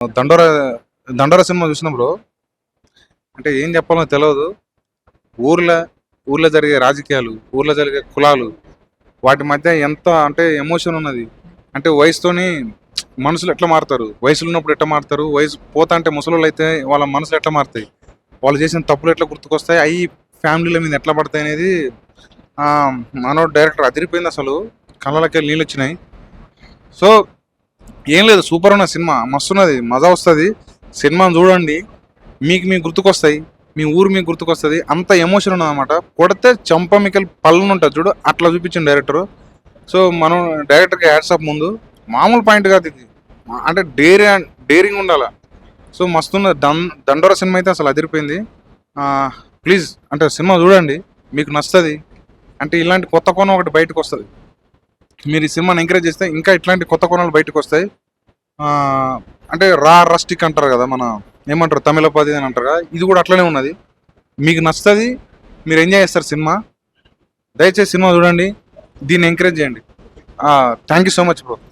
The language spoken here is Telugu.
దండోర దండోర సినిమా చూసినప్పుడు అంటే ఏం చెప్పాలో తెలియదు. ఊర్లో ఊర్లో జరిగే రాజకీయాలు, ఊర్లో జరిగే కులాలు, వాటి మధ్య ఎంత అంటే ఎమోషన్ ఉన్నది. అంటే వయసుతోని మనుషులు ఎట్లా మారుతారు, వయసులో ఉన్నప్పుడు ఎట్లా మారుతారు, వయసు పోతా అంటే ముసలోళ్ళు అయితే వాళ్ళ మనసులు ఎట్లా మారుతాయి, వాళ్ళు చేసిన తప్పులు ఎట్లా గుర్తుకొస్తాయి, అవి ఫ్యామిలీల మీద ఎట్లా పడతాయి అనేది ఆ, మనోడు డైరెక్టర్ అదిరిపోయింది అసలు. కళ్ళకి నీళ్ళు వచ్చినాయి. సో ఏం లేదు, సూపర్ ఉన్న సినిమా, మస్తున్నది, మజా వస్తుంది. సినిమాని చూడండి, మీకు గుర్తుకొస్తాయి, మీ ఊరు మీకు గుర్తుకొస్తుంది. అంత ఎమోషన్ ఉన్నది అనమాట. కొడితే చంపమికల్ పళ్ళను ఉంటుంది చూడు, అట్లా చూపించింది డైరెక్టర్. సో మనం డైరెక్టర్కి హ్యాట్సాప్. ముందు మామూలు పాయింట్ కాదు ఇది, అంటే డేరింగ్ ఉండాల. సో మస్తున్న దండోర సినిమా అయితే అసలు అదిరిపోయింది. ప్లీజ్ అంటే సినిమా చూడండి, మీకు నచ్చుతుంది. అంటే ఇలాంటి కొత్త కోణం ఒకటి బయటకు వస్తుంది. మీరు ఈ సినిమాని ఎంకరేజ్ చేస్తే ఇంకా ఇట్లాంటి కొత్త కోణాలు బయటకు వస్తాయి. ఆ, అంటే రస్టిక్ అంటారు కదా, మన ఏమంటారు తమిళపది అని అంటారు కదా, ఇది కూడా అట్లనే ఉన్నది. మీకు నచ్చుతుంది, మీరు ఎంజాయ్ చేస్తారు సినిమా. దయచేసి సినిమా చూడండి, దీన్ని ఎంకరేజ్ చేయండి. Thank you so much bro.